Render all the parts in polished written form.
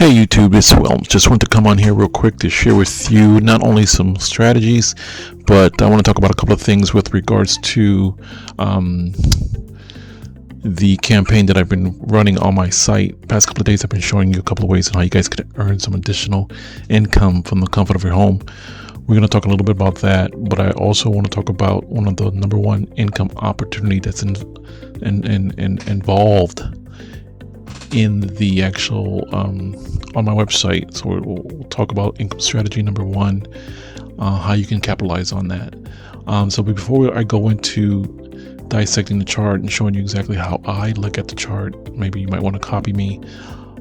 Hey YouTube, it's Will. Just want to come on here real quick to share with you not only some strategies, but I want to talk about a couple of things with regards to the campaign that I've been running on my site. Past couple of days I've been showing you a couple of ways on how you guys could earn some additional income from the comfort of your home. We're going to talk a little bit about that, but I also want to talk about one of the number one income opportunity that's involved in the actual on my website. So we'll talk about income strategy number one, how you can capitalize on that. So before I go into dissecting the chart and showing you exactly how I look at the chart, maybe you might want to copy me.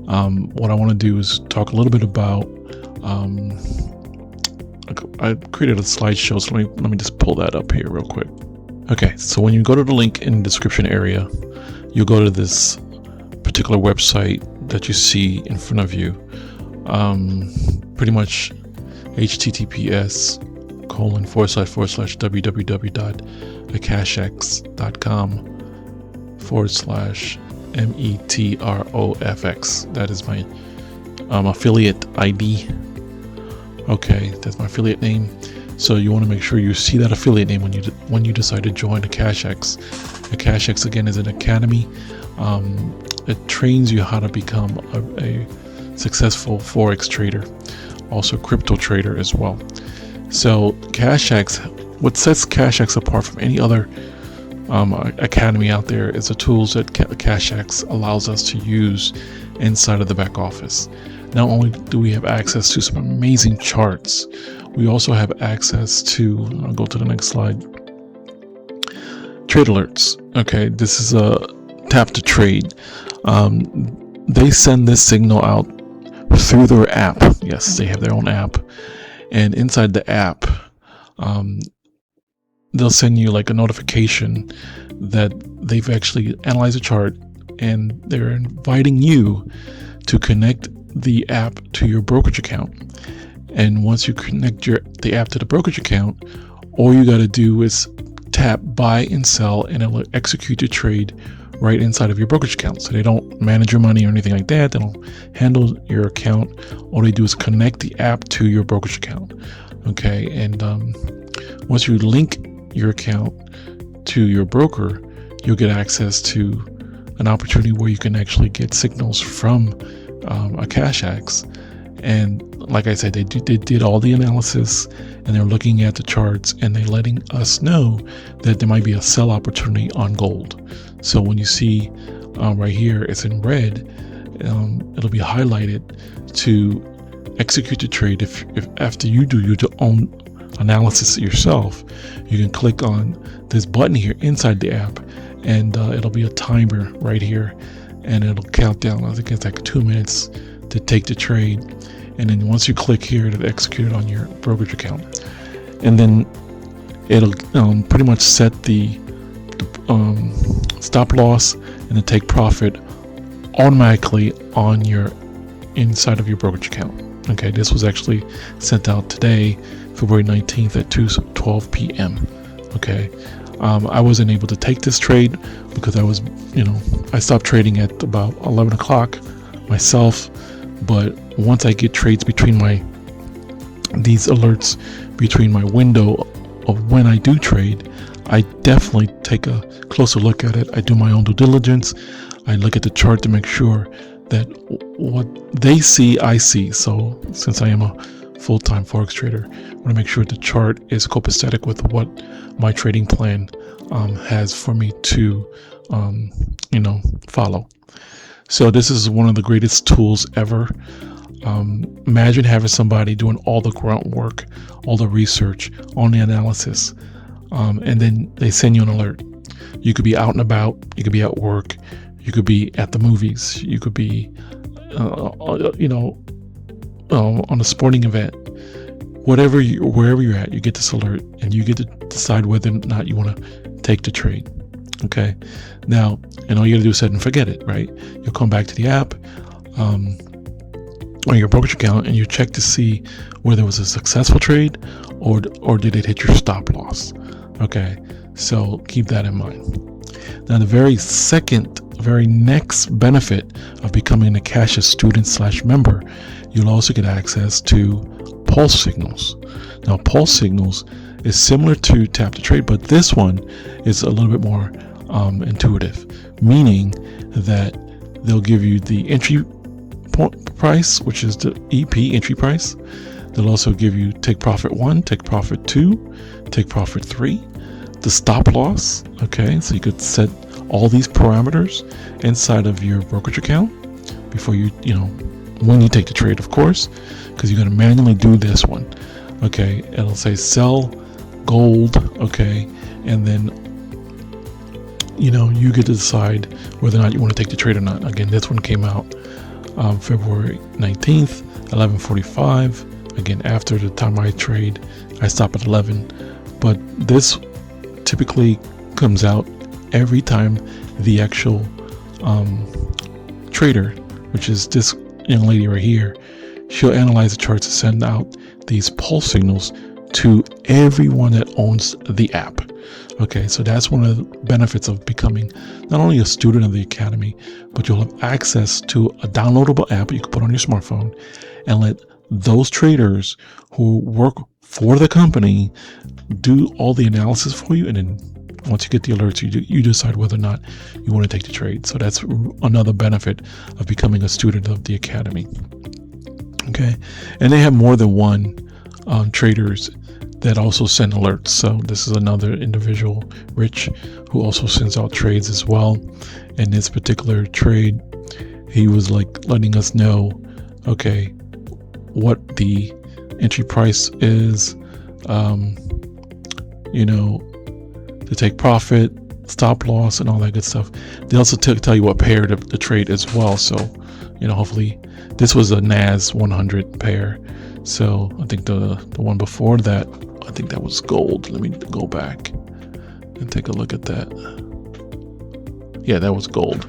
What I want to do is talk a little bit about I created a slideshow, so let me just pull that up here real quick. Okay, so when you go to the link in the description area, you'll go to this particular website that you see in front of you, pretty much https://www.akashx.com/metrofx. That is my affiliate ID. Okay, that's my affiliate name. So you want to make sure you see that affiliate name when you decide to join Akashx. Akashx again is an academy. It trains you how to become a successful Forex trader, also crypto trader as well. So Akashx, what sets Akashx apart from any other academy out there is the tools that Akashx allows us to use inside of the back office. Not only do we have access to some amazing charts, we also have access to, I'll go to the next slide, trade alerts. Okay, this is a tap to trade. They send this signal out through their app. Yes, they have their own app, and inside the app they'll send you like a notification that they've actually analyzed the chart, and they're inviting you to connect the app to your brokerage account. And once you connect the app to the brokerage account, all you got to do is tap buy and sell, and it'll execute your trade right inside of your brokerage account. So they don't manage your money or anything like that. They don't handle your account. All they do is connect the app to your brokerage account. Okay, and once you link your account to your broker, you'll get access to an opportunity where you can actually get signals from Akashx. And like I said, they did all the analysis, and they're looking at the charts, and they're letting us know that there might be a sell opportunity on gold. So when you see right here, it's in red, it'll be highlighted to execute the trade. If after you do your own analysis yourself, you can click on this button here inside the app, and it'll be a timer right here, and it'll count down. I think it's like 2 minutes to take the trade, and then once you click here, it'll execute it on your brokerage account, and then it'll pretty much set the stop loss and the take profit automatically on your inside of your brokerage account. Okay, this was actually sent out today, February 19th at 2:12 p.m. Okay, I wasn't able to take this trade because I stopped trading at about 11 o'clock myself. But once I get trades between these alerts between my window of when I do trade, I definitely take a closer look at it. I do my own due diligence. I look at the chart to make sure that what they see, I see. So since I am a full-time Forex trader, I want to make sure the chart is copacetic with what my trading plan has for me to follow. So this is one of the greatest tools ever. Imagine having somebody doing all the groundwork, all the research, all the analysis, and then they send you an alert. You could be out and about, you could be at work, you could be at the movies, you could be on a sporting event. Wherever you're at, you get this alert, and you get to decide whether or not you want to take the trade. Okay, now, and all you gotta do is set and forget it, right? You'll come back to the app on your brokerage account, and you check to see whether it was a successful trade or did it hit your stop loss. Okay, so keep that in mind. Now, the very second very next benefit of becoming a Akashx student/member, you'll also get access to pulse signals. Now, pulse signals is similar to tap to trade, but this one is a little bit more intuitive, meaning that they'll give you the entry price, which is the EP entry price. They'll also give you take profit 1, take profit 2, take profit 3, the stop loss. Okay, so you could set all these parameters inside of your brokerage account before when you take the trade, of course, because you're going to manually do this one. Okay, it'll say sell gold. Okay, and then you get to decide whether or not you want to take the trade or not. Again, this one came out February 19th, 11:45. Again, after the time I trade, I stop at 11. But this typically comes out every time the actual trader, which is this young lady right here, she'll analyze the charts and send out these pulse signals to everyone that owns the app. Okay, so that's one of the benefits of becoming not only a student of the Academy, but you'll have access to a downloadable app you can put on your smartphone and let those traders who work for the company do all the analysis for you. And then once you get the alerts, you decide whether or not you want to take the trade. So that's another benefit of becoming a student of the Academy. Okay, and they have more than one traders that also send alerts. So this is another individual, Rich, who also sends out trades as well. In this particular trade, he was like letting us know, okay, what the entry price is, to take profit, stop loss, and all that good stuff. They also tell you what pair to trade as well. So, hopefully this was a NAS 100 pair. So I think the one before that, I think that was gold. Let me go back and take a look at that. Yeah, that was gold.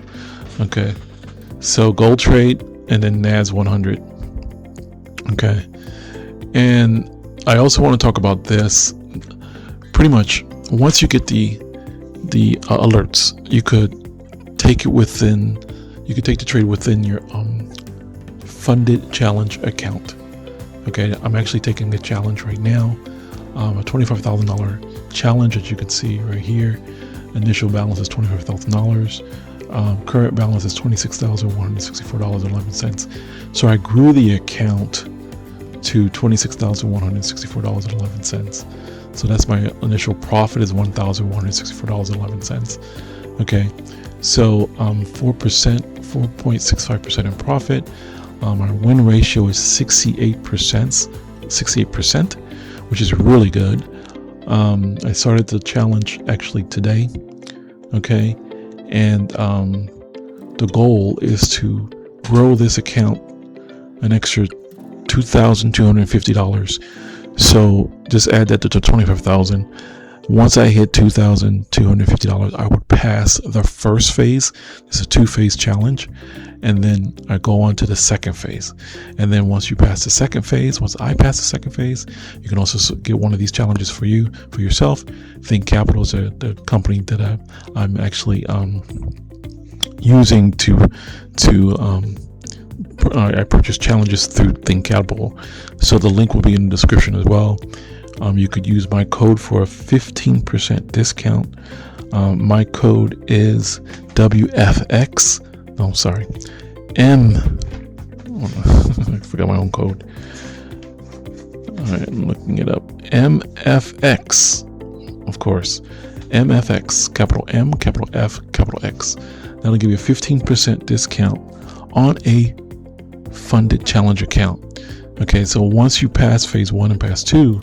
Okay, so gold trade and then NAS 100. Okay, and I also want to talk about this. Pretty much, once you get the alerts, you could take the trade within your funded challenge account. Okay, I'm actually taking a challenge right now, a $25,000 challenge, as you can see right here. Initial balance is $25,000. Current balance is $26,164.11. So I grew the account to $26,164.11. So that's my initial profit is $1,164.11. Okay, so 4.65% in profit. Our win ratio is 68%, which is really good. I started the challenge actually today. Okay, and the goal is to grow this account an extra $2,250. So just add that to the $25,000. Once I hit $2,250, I would pass the first phase. It's a 2-phase challenge. And then I go on to the second phase. And then once I pass the second phase, you can also get one of these challenges for yourself. Think Capital is the company that I'm actually using I purchase challenges through Think Capital. So the link will be in the description as well. You could use my code for a 15% discount. My code is WFX. Oh, sorry. I forgot my own code. All right, I'm looking it up. MFX, of course. MFX, capital M, capital F, capital X. That'll give you a 15% discount on a funded challenge account. Okay, so once you pass phase 1 and pass 2,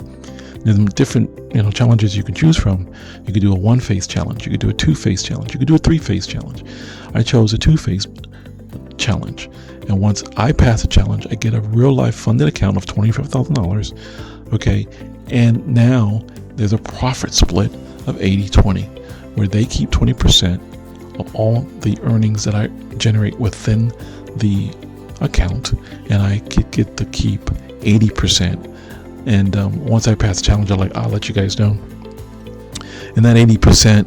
there's different challenges you can choose from. You could do a 1-phase challenge, you could do a 2-phase challenge, you could do a 3-phase challenge. I chose a 2-phase challenge, and once I pass the challenge, I get a real life funded account of $25,000. Okay, and now there's a profit split of 80-20, where they keep 20% of all the earnings that I generate within the account, and I get to keep 80%. And once I pass the challenge, I'll let you guys know. And that 80%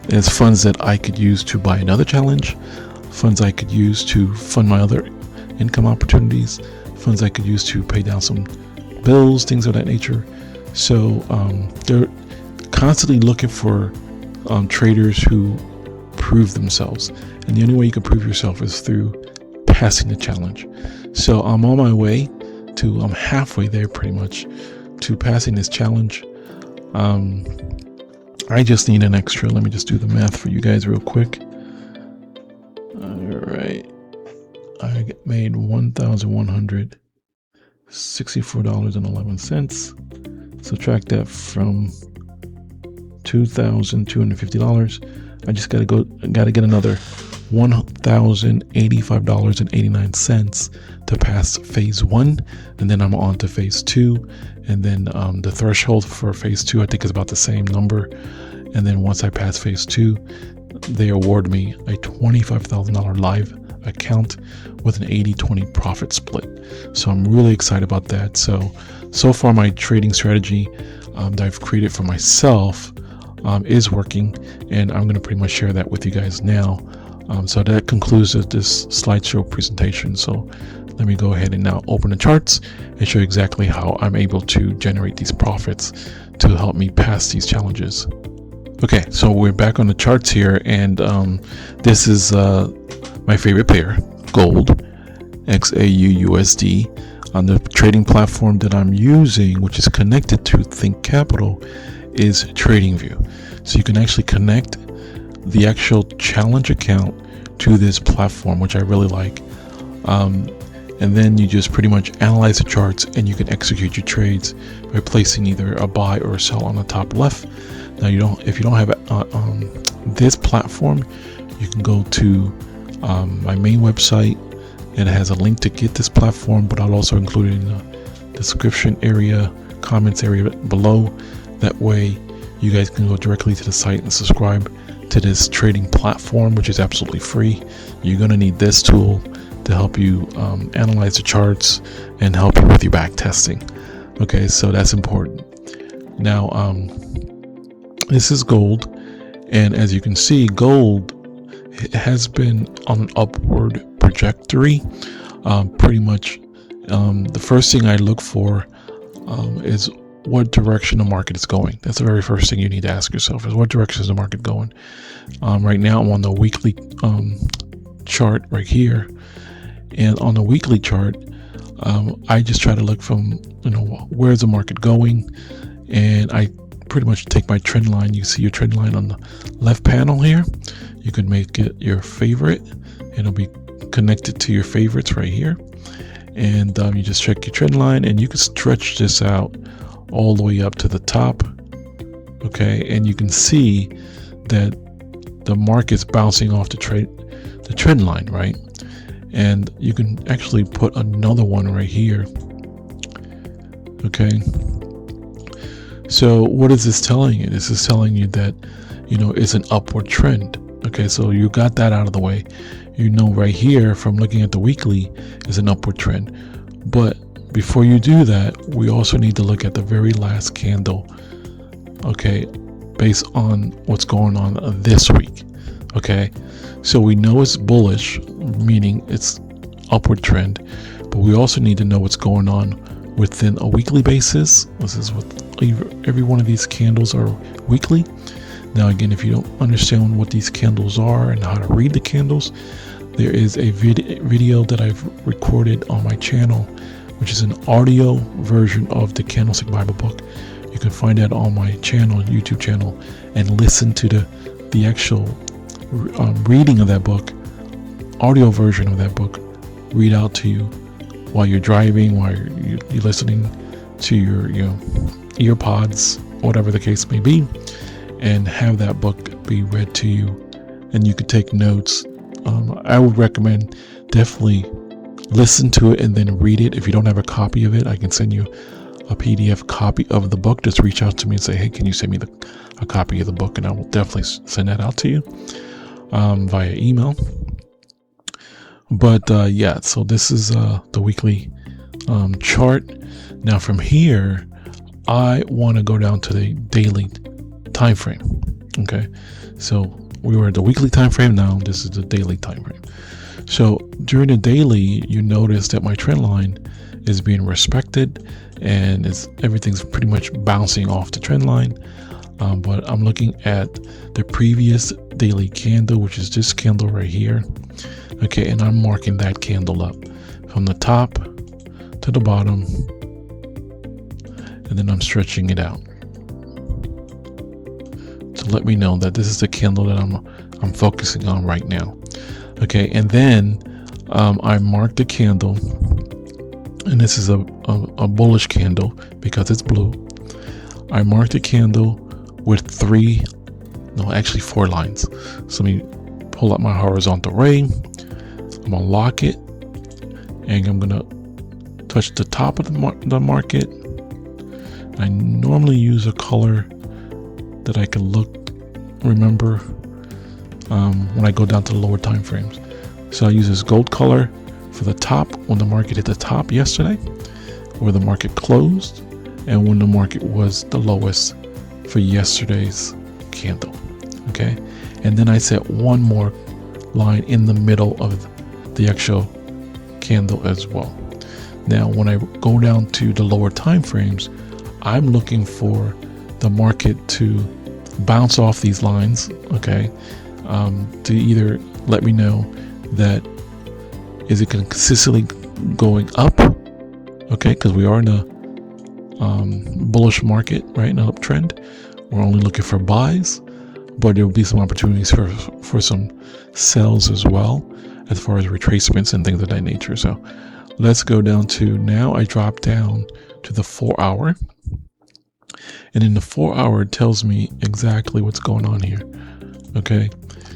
It's funds that I could use to buy another challenge, funds I could use to fund my other income opportunities, funds I could use to pay down some bills, things of that nature. So they're constantly looking for traders who prove themselves, and the only way you can prove yourself is through passing the challenge. So I'm on my way to, I'm halfway there pretty much to passing this challenge. I just need an extra, let me just do the math for you guys real quick. All right, I made $1,164.11. Subtract that from $2,250. I just gotta get another $1,085.89 to pass phase 1, and then I'm on to phase 2, and then the threshold for phase 2 I think is about the same number, and then once I pass phase 2, they award me a $25,000 live account with an 80-20 profit split. So I'm really excited about that. So far my trading strategy that I've created for myself is working, and I'm going to pretty much share that with you guys now. So that concludes this slideshow presentation. So let me go ahead and now open the charts and show you exactly how I'm able to generate these profits to help me pass these challenges. Okay, so we're back on the charts here, and this is my favorite pair, gold, XAUUSD, on the trading platform that I'm using, which is connected to Think Capital, is TradingView. So you can actually connect the actual challenge account to this platform, which I really like. And then you just pretty much analyze the charts, and you can execute your trades by placing either a buy or a sell on the top left. Now if you don't have this platform, you can go to my main website, and it has a link to get this platform, but I'll also include it in the description area, comments area below. That way you guys can go directly to the site and subscribe to this trading platform, which is absolutely free. You're going to need this tool to help you analyze the charts and help you with your back testing. Okay, so that's important. Now this is gold, and as you can see, gold has been on an upward trajectory. Pretty much the first thing I look for is what direction the market is going. That's the very first thing you need to ask yourself, is what direction is the market going. Right now I'm on the weekly chart right here, and on the weekly chart I just try to look from, where's the market going, and I pretty much take my trend line. You see your trend line on the left panel here. You can make it your favorite, and it'll be connected to your favorites right here, and you just check your trend line, and you can stretch this out all the way up to the top. Okay, and you can see that the market's bouncing off the trend line, right? And you can actually put another one right here. Okay, so what is this telling you? This is telling you that it's an upward trend. Okay, so you got that out of the way. Right here from looking at the weekly is an upward trend. But before you do that, we also need to look at the very last candle, okay, based on what's going on this week. Okay, so we know it's bullish, meaning it's upward trend, but we also need to know what's going on within a weekly basis. This is what every one of these candles are weekly. Now again, if you don't understand what these candles are and how to read the candles, there is a video that I've recorded on my channel, which is an audio version of the Candlestick Bible book. You can find that on my channel, YouTube channel, and listen to the actual reading of that book, audio version of that book, read out to you while you're driving, while you're listening to your ear pods, whatever the case may be, and have that book be read to you, and you could take notes. I would recommend definitely listen to it and then read it. If you don't have a copy of it, I can send you a PDF copy of the book. Just reach out to me and say, hey, can you send me a copy of the book, and I will definitely send that out to you via email. But yeah, so this is the weekly chart. Now from here, I want to go down to the daily time frame. Okay, so we were at the weekly time frame. Now this is the daily time frame. So during the daily, you notice that my trend line is being respected, and everything's pretty much bouncing off the trend line. But I'm looking at the previous daily candle, which is this candle right here. Okay, and I'm marking that candle up from the top to the bottom, and then I'm stretching it out to let me know that this is the candle that I'm focusing on right now. Okay, and then I marked the candle, and this is a bullish candle because it's blue. I marked the candle with four lines. So let me pull up my horizontal ray. I'm gonna lock it, and I'm gonna touch the top of the market. I normally use a color that I can remember when I go down to the lower time frames. So I use this gold color for the top when the market hit the top yesterday, where the market closed, and when the market was the lowest for yesterday's candle. Okay, and then I set one more line in the middle of the actual candle as well. Now when I go down to the lower time frames, I'm looking for the market to bounce off these lines, okay, to either let me know that is it consistently going up, okay, because we are in a bullish market, right, in an uptrend. We're only looking for buys, but there will be some opportunities for some sells as well, as far as retracements and things of that nature. So let's go down to, now I drop down to the 4 hour, and in the 4 hour it tells me exactly what's going on here. Okay,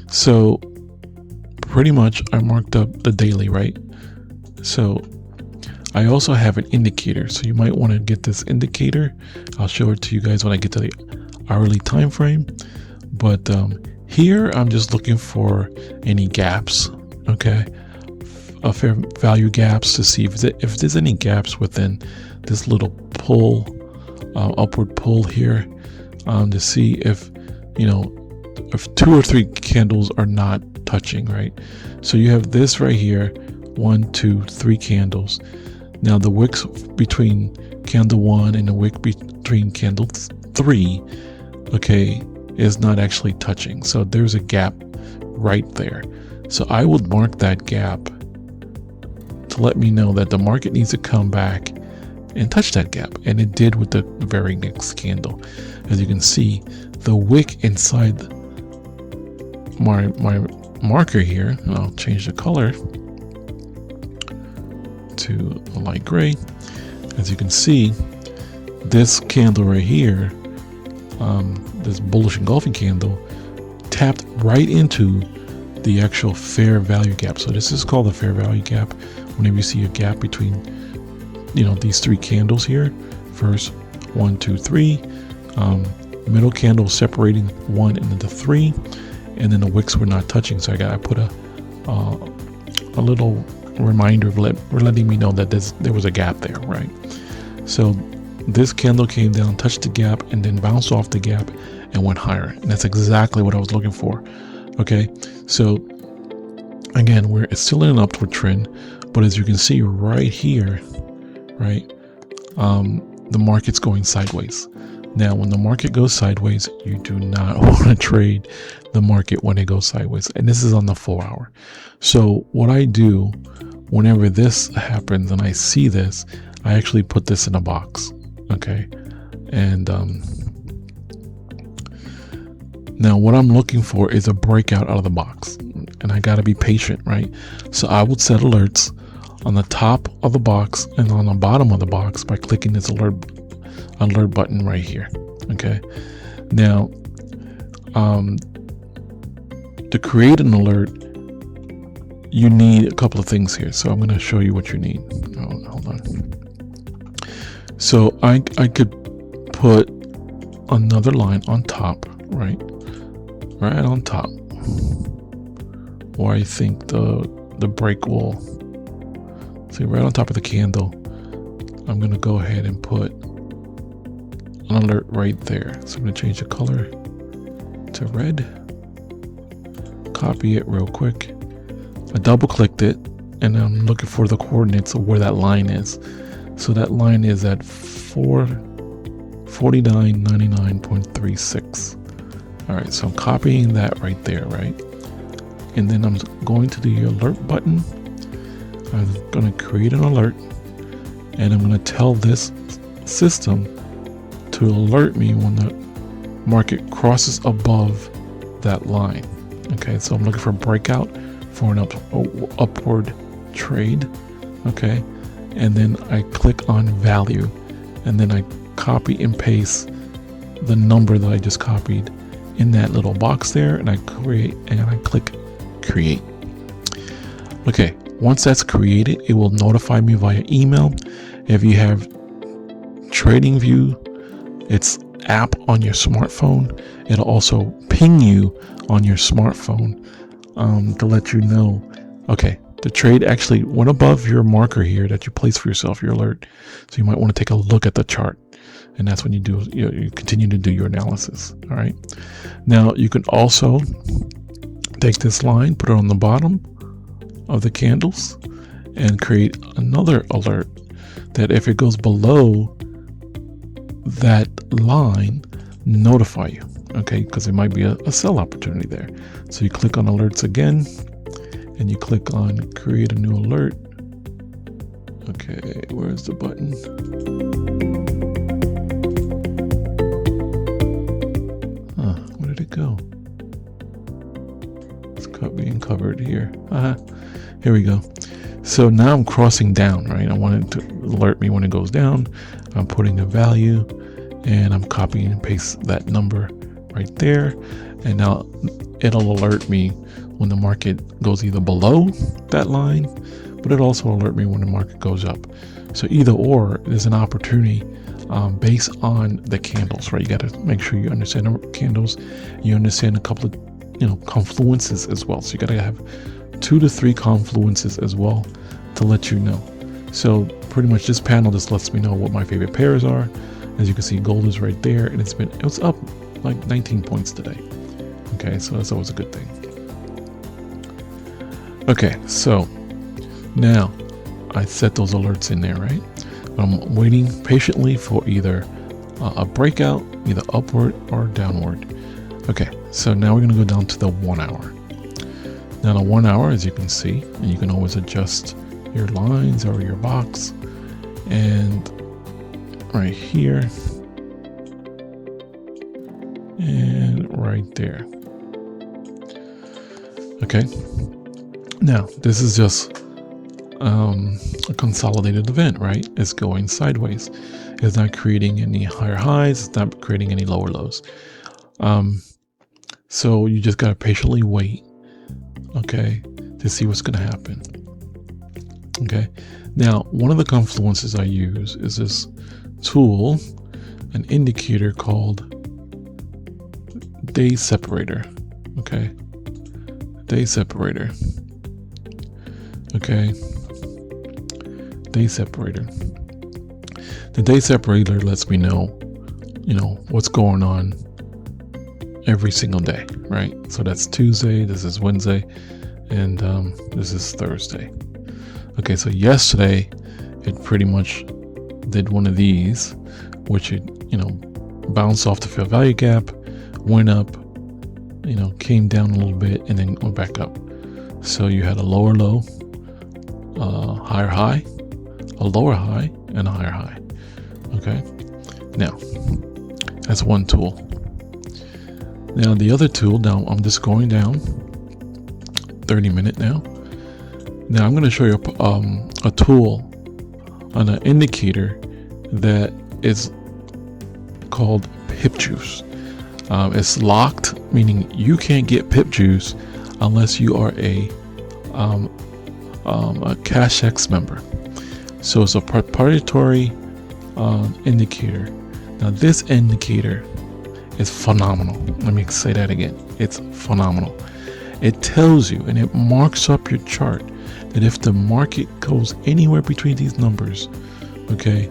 so pretty much I marked up the daily, right? So I also have an indicator, so you might want to get this indicator. I'll show it to you guys when I get to the hourly time frame. But here I'm just looking for any gaps, okay, fair value gaps, to see if there's any gaps within this little pull, upward pull here, to see if, you know, if 2 or 3 candles are not touching, right? So you have this right here, 1, 2, 3 candles. Now the wicks between candle 1 and the wick between candle 3, okay, is not actually touching. So there's a gap right there. So I would mark that gap to let me know that the market needs to come back and touch that gap. And it did with the very next candle. As you can see, the wick inside my marker here, and I'll change the color to a light gray. As you can see, this candle right here, this bullish engulfing candle, tapped right into the actual fair value gap. So this is called the fair value gap. Whenever you see a gap between, you know, these 3 candles here, first 1, 2, 3, middle candle separating 1 into the 3, and then the wicks were not touching. So I put a little reminder of letting me know that there was a gap there, right? So this candle came down, touched the gap, and then bounced off the gap and went higher. And that's exactly what I was looking for. Okay, so again, it's still in an upward trend, but as you can see right here, right, the market's going sideways. Now, when the market goes sideways, you do not want to trade the market when it goes sideways. And this is on the 4 hour. So what I do whenever this happens and I see this, I actually put this in a box. Okay. And now what I'm looking for is a breakout out of the box. And I got to be patient, right? So I would set alerts on the top of the box and on the bottom of the box by clicking this alert button right here. Okay, now to create an alert, you need a couple of things here, so I'm going to show you what you need. Hold on. So I could put another line on top, right on top, or I think the break will see right on top of the candle. I'm going to go ahead and put an alert right there. So I'm going to change the color to red, copy it real quick. I double clicked it, and I'm looking for the coordinates of where that line is. So that line is at 4999.36. All right, so I'm copying that right there, right? And then I'm going to the alert button. I'm going to create an alert, and I'm going to tell this system to alert me when the market crosses above that line. Okay, so I'm looking for a breakout for an upward trade. Okay, and then I click on value, and then I copy and paste the number that I just copied in that little box there, and I click create. Okay, once that's created, it will notify me via email. If you have TradingView, its app on your smartphone, it'll also ping you on your smartphone to let you know, okay, the trade actually went above your marker here that you placed for yourself, your alert. So you might want to take a look at the chart, and that's when you continue to do your analysis. All right. Now you can also take this line, put it on the bottom of the candles, and create another alert that if it goes below that line, notify you. Okay, because there might be a sell opportunity there. So you click on alerts again, and you click on create a new alert. Okay, where's the button? Where did it go? It's being covered here. Here we go. So now I'm crossing down, right? I want it to alert me when it goes down. I'm putting a value, and I'm copying and paste that number right there. And now it'll alert me when the market goes either below that line, but it'll also alert me when the market goes up. So either or, there's an opportunity based on the candles, right? You got to make sure you understand the candles. You understand a couple of confluences as well. So you got to have 2 to 3 confluences as well to let you know. So pretty much this panel just lets me know what my favorite pairs are. As you can see, gold is right there, and it's up like 19 points today. Okay, so that's always a good thing. Okay, so now I set those alerts in there, right? I'm waiting patiently for either a breakout, either upward or downward. Okay, so now we're going to go down to the 1 hour. Now the 1 hour, as you can see, and you can always adjust your lines or your box, and right here and right there. Okay, now this is just a consolidated event, right? It's going sideways. It's not creating any higher highs, it's not creating any lower lows. So you just gotta patiently wait, okay, to see what's gonna happen. Okay, now one of the confluences I use is this tool, an indicator called day separator. Okay, day separator. Okay, day separator. The day separator lets me know, what's going on every single day, right? So that's Tuesday, this is Wednesday, and this is Thursday. Okay, so yesterday it pretty much did one of these, which it bounced off the fair value gap, went up, came down a little bit, and then went back up. So you had a lower low, higher high, a lower high, and a higher high. Okay, now that's one tool. Now the other tool, now I'm just going down 30-minute now. Now I'm going to show you a tool on an indicator that is called pip juice. It's locked, meaning you can't get pip juice unless you are a Akashx member. So it's a proprietary indicator. Now this indicator is phenomenal. Let me say that again. It's phenomenal. It tells you and it marks up your chart that if the market goes anywhere between these numbers, okay,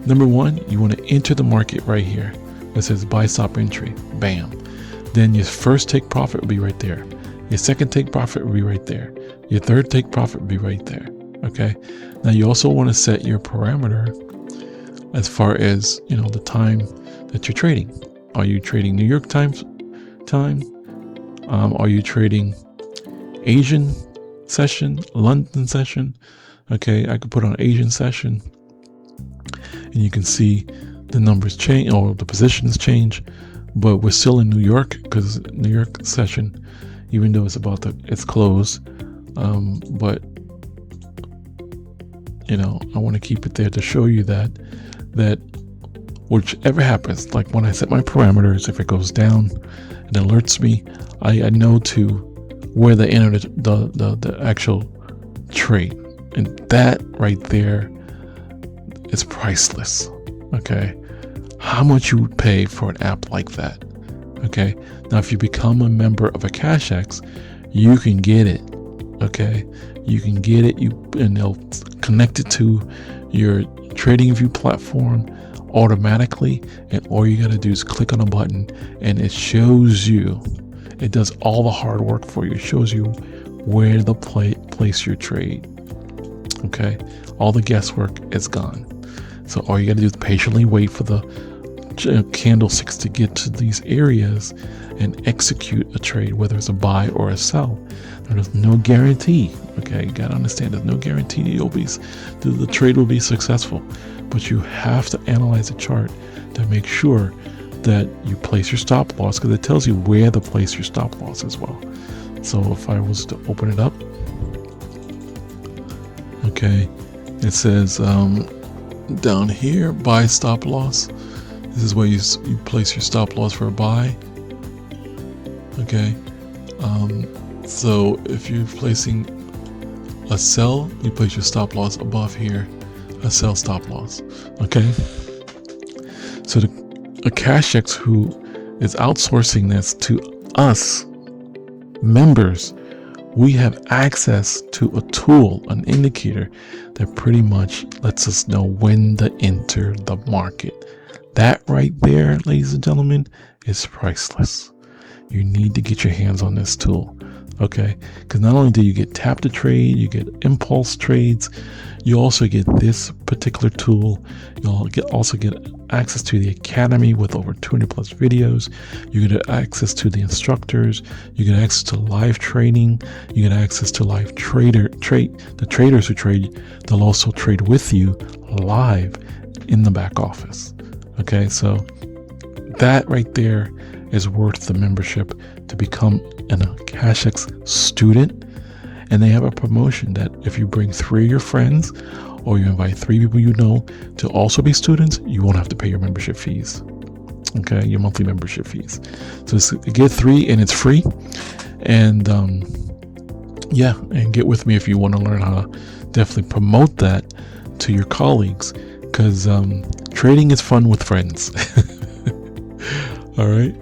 number one, you want to enter the market right here. It says buy stop entry. Bam. then your first take profit will be right there. Your second take profit will be right there. Your third take profit will be right there. Okay. Now you also want to set your parameter as far as, the time that you're trading. Are you trading New York time? Are you trading Asian session, London session? Okay, I could put on Asian session, and you can see the numbers change or the positions change, but we're still in New York because New York session, even though it's closed, but I want to keep it there to show you that whichever happens, like when I set my parameters, if it goes down, it alerts me. I know to where the enter the actual trade, and that right there is priceless. Okay, how much you would pay for an app like that? Okay, now if you become a member of Akashx, you can get it. Okay, you can get it. And they'll connect it to your TradingView platform automatically, and all you got to do is click on a button, and it shows you. It does all the hard work for you. It shows you where to place your trade. Okay, all the guesswork is gone. So all you got to do is patiently wait for the candlesticks to get to these areas and execute a trade, whether it's a buy or a sell. There's no guarantee. Okay, you gotta understand there's no guarantee the trade will be successful, but you have to analyze the chart to make sure that you place your stop loss, because it tells you where to place your stop loss as well. So if I was to open it up, okay, it says down here, buy stop loss. This is where you place your stop loss for a buy. Okay, so if you're placing a sell, you place your stop loss above here, a sell stop loss. Okay, so the Akashx, who is outsourcing this to us members, we have access to a tool, an indicator that pretty much lets us know when to enter the market. That right there, ladies and gentlemen, is priceless. You need to get your hands on this tool, okay? Because not only do you get tap to trade, you get impulse trades, you also get this particular tool. You'll also get access to the academy with over 200 plus videos. You get access to the instructors. You get access to live training. You get access to live the traders who trade. They'll also trade with you live in the back office. Okay, so that right there is worth the membership to become an Akashx student. And they have a promotion that if you bring 3 of your friends or you invite 3 people you know to also be students, you won't have to pay your membership fees. Okay, your monthly membership fees. So get 3 and it's free. And and get with me if you want to learn how to definitely promote that to your colleagues, because trading is fun with friends. All right,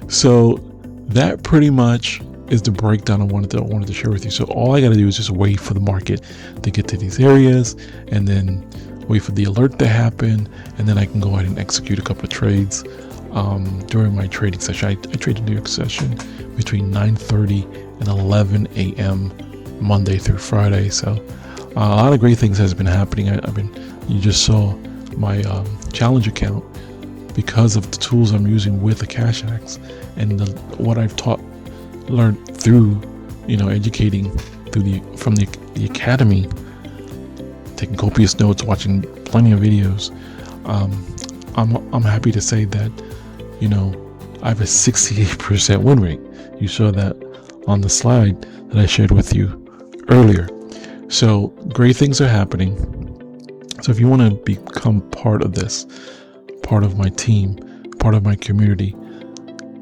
so that pretty much is the breakdown I wanted to share with you. So all I got to do is just wait for the market to get to these areas, and then wait for the alert to happen, and then I can go ahead and execute a couple of trades during my trading session. I trade a New York session between 9:30 and 11 a.m. Monday through Friday. So a lot of great things has been happening. You just saw my challenge account because of the tools I'm using with Akashx and what I've learned through, educating from the academy, taking copious notes, watching plenty of videos. I'm happy to say that, I have a 68% win rate. You saw that on the slide that I shared with you earlier. So great things are happening. So if you want to become part of this, part of my team, part of my community,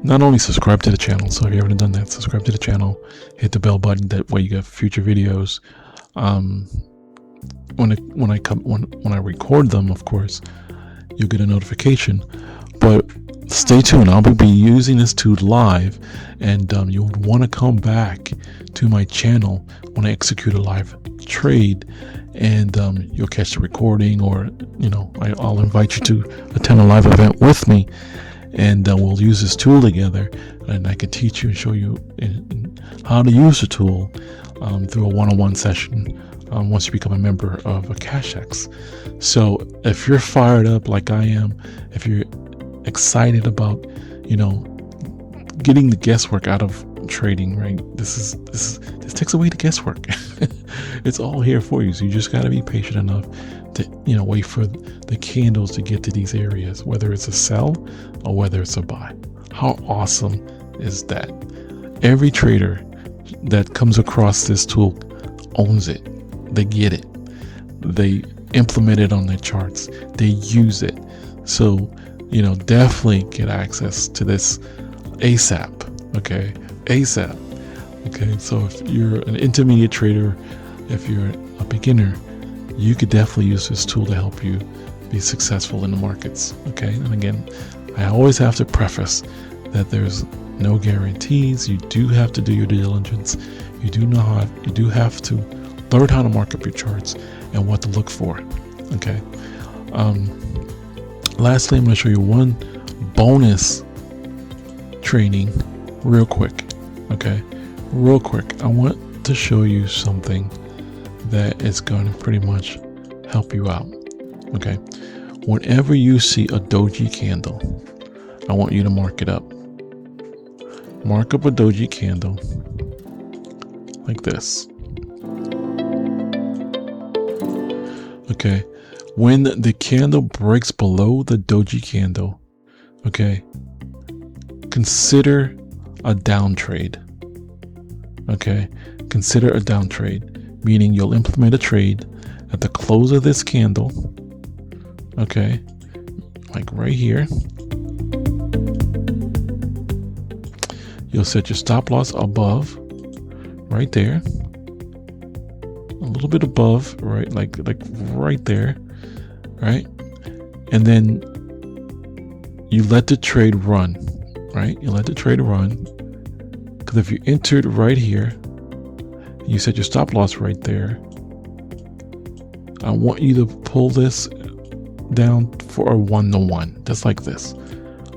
not only subscribe to the channel. So if you haven't done that, subscribe to the channel, hit the bell button. That way you get future videos. When I record them, of course, you'll get a notification. But stay tuned. I'll be using this tool live, and you'll want to come back to my channel when I execute a live trade, and you'll catch the recording, or I'll invite you to attend a live event with me, and we'll use this tool together, and I can teach you and show you how to use the tool through a one-on-one session once you become a member of Akashx. So if you're fired up like I am, if you're excited about, getting the guesswork out of trading, right? This takes away the guesswork. It's all here for you. So you just got to be patient enough to, wait for the candles to get to these areas, whether it's a sell or whether it's a buy. How awesome is that? Every trader that comes across this tool owns it. They get it. They implement it on their charts. They use it. So, definitely get access to this ASAP. Okay, ASAP. Okay, so if you're an intermediate trader, if you're a beginner, you could definitely use this tool to help you be successful in the markets. Okay, and again, I always have to preface that there's no guarantees. You do have to do your due diligence. You do have to learn how to mark up your charts and what to look for. Okay. Lastly, I'm going to show you one bonus training real quick. Okay, real quick. I want to show you something that is going to pretty much help you out. Okay, whenever you see a doji candle, I want you to mark it up. Mark up a doji candle like this. Okay, when the candle breaks below the doji candle, okay, consider a down trade. Okay, consider a down trade, meaning you'll implement a trade at the close of this candle. Okay, like right here. You'll set your stop loss above, right there, a little bit above, right, like right there, right, and then you let the trade run, right? You let the trade run, because if you entered right here, you set your stop loss right there. I want you to pull this down for a 1-to-1, just like this,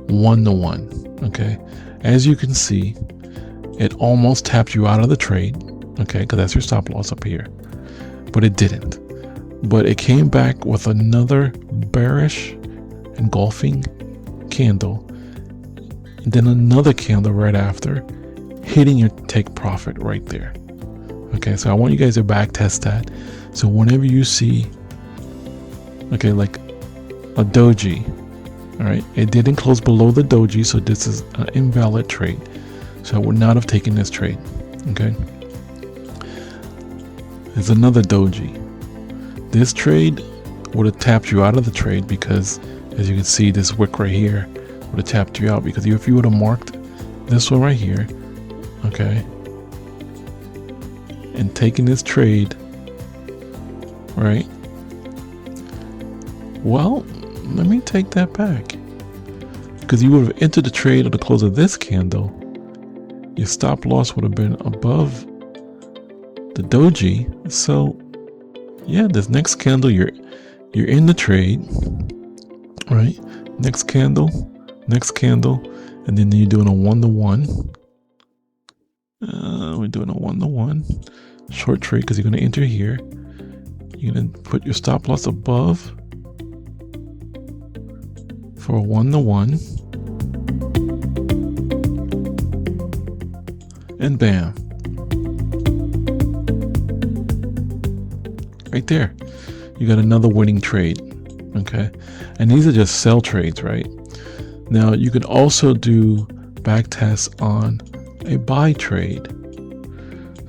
1-to-1. Okay, as you can see, it almost tapped you out of the trade. Okay, because that's your stop loss up here, but it didn't. But it came back with another bearish engulfing candle, and then another candle right after, hitting your take profit right there. Okay, so I want you guys to back test that. So whenever you see, okay, like a doji, all right, it didn't close below the doji, so this is an invalid trade. So I would not have taken this trade. Okay, there's another doji. This trade would have tapped you out of the trade, because as you can see, this wick right here would have tapped you out, because if you would have marked this one right here, okay, and taken this trade, right, well, let me take that back, because you would have entered the trade at the close of this candle. Your stop loss would have been above the doji. So yeah, this next candle, you're in the trade, right? Next candle, and then you're doing a 1-to-1. We're doing a 1-to-1 short trade, because you're going to enter here. You're going to put your stop loss above for a 1-to-1, and bam, right there, you got another winning trade. Okay, and these are just sell trades, right? Now you could also do back tests on a buy trade.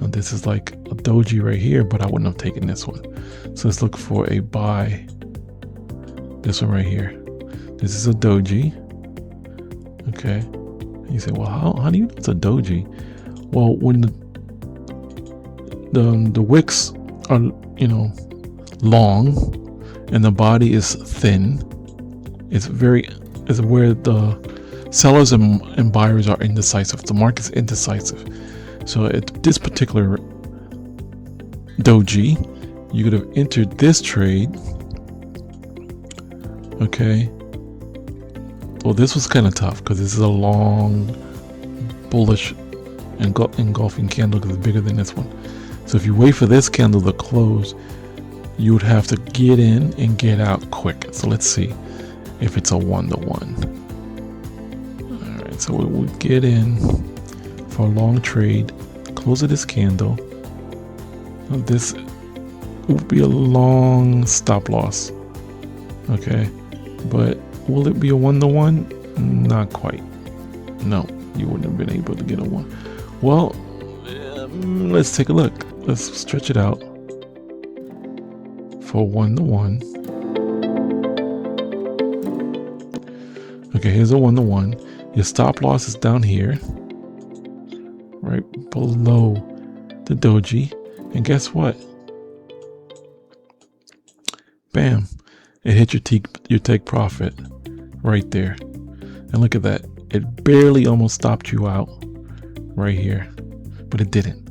Now this is like a doji right here, but I wouldn't have taken this one. So let's look for a buy. This one right here. This is a doji. Okay, and you say, well, how do you know it's a doji? Well, when the wicks are, long, and the body is thin, it's where the sellers and buyers are indecisive. The market's indecisive. So at this particular doji, you could have entered this trade, okay, Well, this was kind of tough because this is a long bullish engulfing candle because it's bigger than this one. So if you wait for this candle to close, you would have to get in and get out quick. So let's see if it's a 1-to-1. All right, so we'll get in for a long trade, close of this candle. Now this will be a long stop loss. Okay, but will it be a 1-to-1? Not quite. No, you wouldn't have been able to get a 1. Well, let's take a look. Let's stretch it out for 1-to-1. Okay, here's a 1-to-1. Your stop loss is down here, right below the doji. And guess what? Bam. It hit your take profit right there. And look at that. It barely almost stopped you out right here, but it didn't.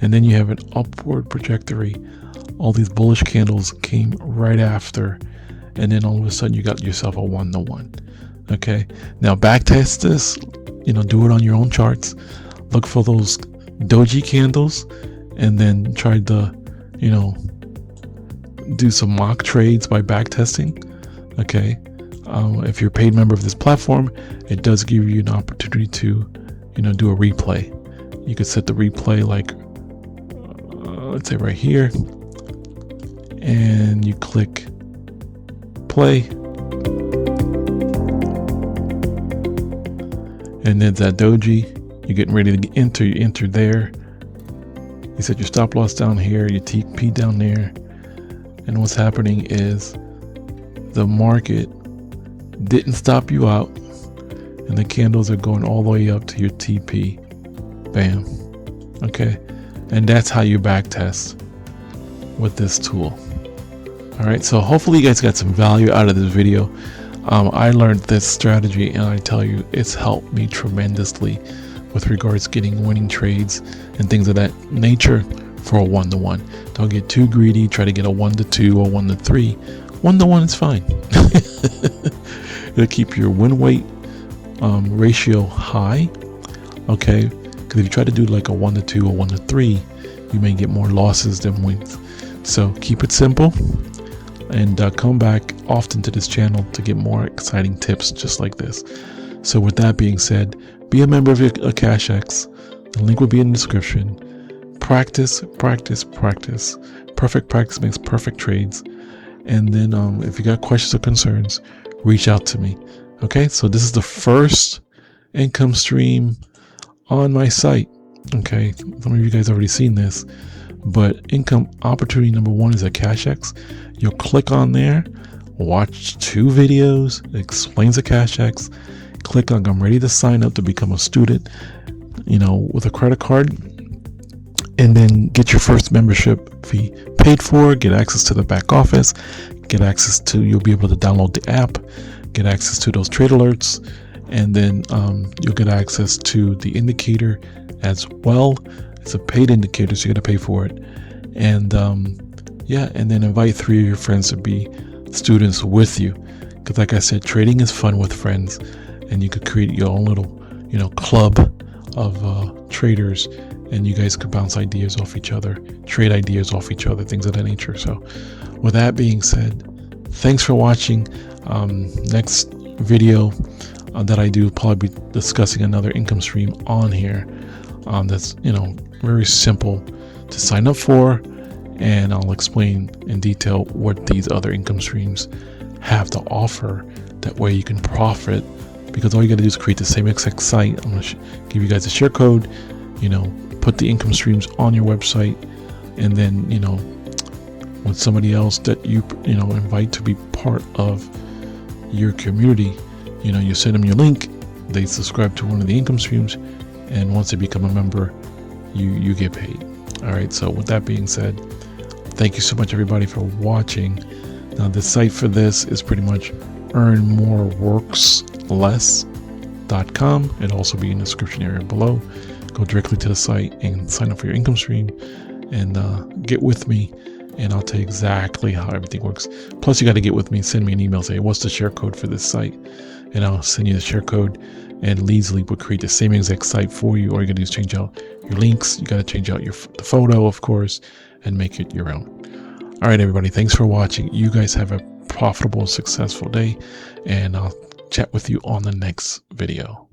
And then you have an upward trajectory. All these bullish candles came right after, and then all of a sudden you got yourself a 1-to-1. Okay, now back test this, do it on your own charts. Look for those doji candles, and then try to do some mock trades by back testing. Okay, if you're a paid member of this platform, it does give you an opportunity to do a replay. You could set the replay like let's say right here, and you click play, and then that doji, you're getting ready to enter. You enter there. You set your stop loss down here, your TP down there, and what's happening is the market didn't stop you out, and the candles are going all the way up to your TP. Bam. Okay, and that's how you back test with this tool. All right, so hopefully you guys got some value out of this video. I learned this strategy, and I tell you, it's helped me tremendously with regards to getting winning trades and things of that nature for a 1-to-1. Don't get too greedy. Try to get a 1-to-2 or 1-to-3. 1-to-1 is fine. It'll keep your win weight ratio high. Okay, because if you try to do like a 1-to-2 or 1-to-3, you may get more losses than wins. So keep it simple, and come back often to this channel to get more exciting tips just like this. So with that being said, be a member of Akashx. The link will be in the description. Practice, practice, practice. Perfect practice makes perfect trades. And then if you got questions or concerns, reach out to me. Okay, so this is the first income stream on my site. Okay, some of you guys already seen this, but income opportunity number 1 is Akashx. You'll click on there, watch 2 videos, it explains Akashx. Click on I'm ready to sign up to become a student, with a credit card, and then get your first membership fee paid for, get access to the back office, get access to, you'll be able to download the app, get access to those trade alerts, and then you'll get access to the indicator as well. It's a paid indicator, so you got to pay for it. And and then invite 3 of your friends to be students with you, because like I said, trading is fun with friends, and you could create your own little club of traders, and you guys could bounce ideas off each other, trade ideas off each other, things of that nature. So with that being said, thanks for watching. Next video that I do will probably be discussing another income stream on here that's very simple to sign up for, and I'll explain in detail what these other income streams have to offer. That way you can profit, because all you got to do is create the same exact site. I'm going to give you guys a share code, put the income streams on your website, and then with somebody else that you invite to be part of your community, you send them your link, they subscribe to one of the income streams, and once they become a member, you get paid. All right, so with that being said, thank you so much everybody for watching. Now the site for this is pretty much earnmoreworksless.com. It'll also be in the description area below. Go directly to the site and sign up for your income stream, and get with me, and I'll tell you exactly how everything works. Plus you got to get with me, send me an email, say what's the share code for this site, and I'll send you the share code, and Leadsly will create the same exact site for you. All you gotta do is change out your links. You gotta change out the photo, of course, and make it your own. All right, everybody, thanks for watching. You guys have a profitable, successful day, and I'll chat with you on the next video.